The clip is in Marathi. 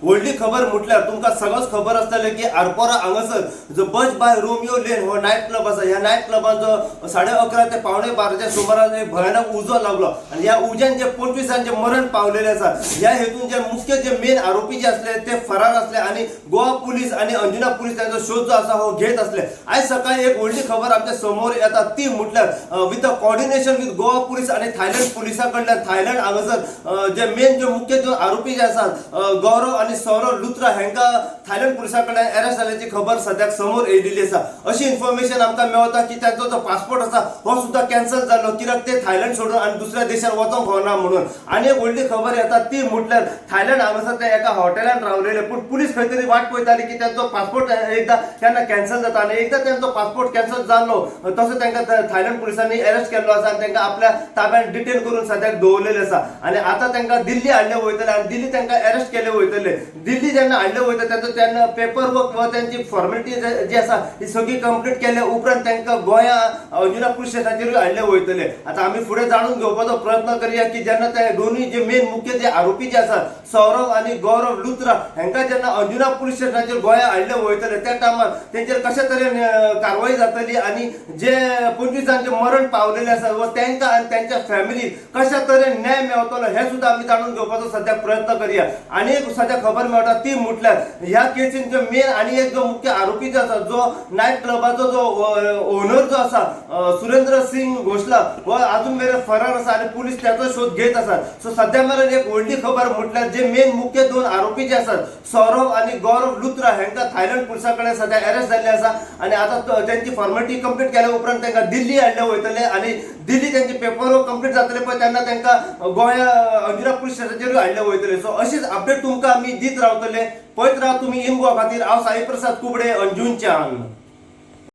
व्हडली खबर म्हटल्यार तुमकां सगळोच खबर आसतलें की आरपोरा हांगासर जो बज बाय रोमियो लेन हो नायट क्लब आसा. ह्या नायट क्लबान जो 11:30 ते 12:15च्या सुमारास एक भयानक उजो लागलो आणि ह्या उज्यान जे 25 मरण पावलेले आसा. ह्या हेतून जे मुख्य जे मेन आरोपी जे असले ते फरार असले आणि गोवा पुलीस आणि अंजुना पुलीस त्यांचा शोध जो आसा हो घेत असले. आज सकाळी एक व्हडली खबर आमच्या समोर येता ती म्हटल्यार with coordination with Goa police आणि थायलंड पुलिसां कडल्यान थायलंड हांगासर जे मेन जे मुख्य जो आरोपी जे आसात गौरव आणि सौरव लुत्रा हेंका थायलंड पुलिसां कडल्यान अरेस्ट जाल्याची खबर सद्याक समोर येयलेली आसा. अशी इन्फॉर्मेशन आमकां मेळता की त्यांचो जो पासपोर्ट आसा हो सुद्धा कॅन्सल जालो कित्याक ते थायलंड सोडून आणि दुसऱ्या देशात वचोंक होना म्हणून. आणि एक व्हडली खबर येता ती म्हटल्यार थायलंड हांगासर ते एका हॉटेलान रावलेले पूण पुलीस खंय तरी वाट पळयताली की त्यांचो पासपोर्ट एकदा केन्ना कॅन्सल जाता आणि एकदा त्यांचो पासपोर्ट कॅन्सल जालो तसो तांकां थायलंड पुलिसांनी अरेस्ट केल्लो आसा आणि तांकां आपल्या ताब्यात डिटेन करून सद्याक दवरलेले आसा. आणि आता तांकां दिल्ली हाडले वयतले आणि दिल्ली तांकां अरेस्ट केले वयतले. दिल्ली जेन्ना हाडले वयता त्यांचो तेन्ना पेपर वर्क व त्यांची फॉर्मेलिटी जी आसा ही सगळी कंप्लीट केल्या उपरांत तांकां गोंया अंजुना पुलीस स्टेशनाचेर हाडले वयतले. आता आमी फुडें जाणून घेवपाचो प्रयत्न करया की जेन्ना ते दोनूय जे मेन मुख्य जे आरोपी जे आसात सौरव आणि गौरव लुत्रा हेंकां जेन्ना अंजुना पुलीस स्टेशनाचेर गोंया हाडले वयतले त्या टायमार तेंचेर कशा तरेन कारवाई जातली आणि जे 25 मरण पावलेले आसा व तांकां आणि त्यांच्या फॅमिलीक कशा तरेन न्याय मेळटलो हे सुद्धा आमी जाणून घेवपाचो सद्याक प्रयत्न करया. आणि एक सद्या खबर मेळटा ती म्हटल्यार ह्या केसीन जो मेन आणि एक जो मुख्य आरोपी जो आसा जो नायट क्लबाचो जो ओनर जो आसा सुरेंद्र सिंग घोषला हो अजून मेरेन फरार आसा आणि पुलीस त्याचो शोध घेत आसात. सो सद्या मेरेन एक व्हडली खबर म्हटल्यार जे मेन मुख्य दोन आरोपी जे आसात सौरव आणि गौरव लुत्रा हेंकां थायलंड पुलिसां कडेन सद्या अरेस्ट जाल्ले आसा आणि आता त्यांची फॉर्मेलिटी कंप्लीट केल्या उपरांत तांकां दिल्ली हाडले वयतले आणि दिल्ली त्यांचे पेपर वर्क कंप्लीट जातले पण तेन्ना तांकां गोंया अंजुना पुलीस स्टेशनाचेर हाडले वयतले. सो अशीच अपडेट तुमकां आमी दीत रावतले. पळयत राव तुम्ही इन गोवा खातीर. हांव साई प्रसाद कुबडे अंजुनच्यान.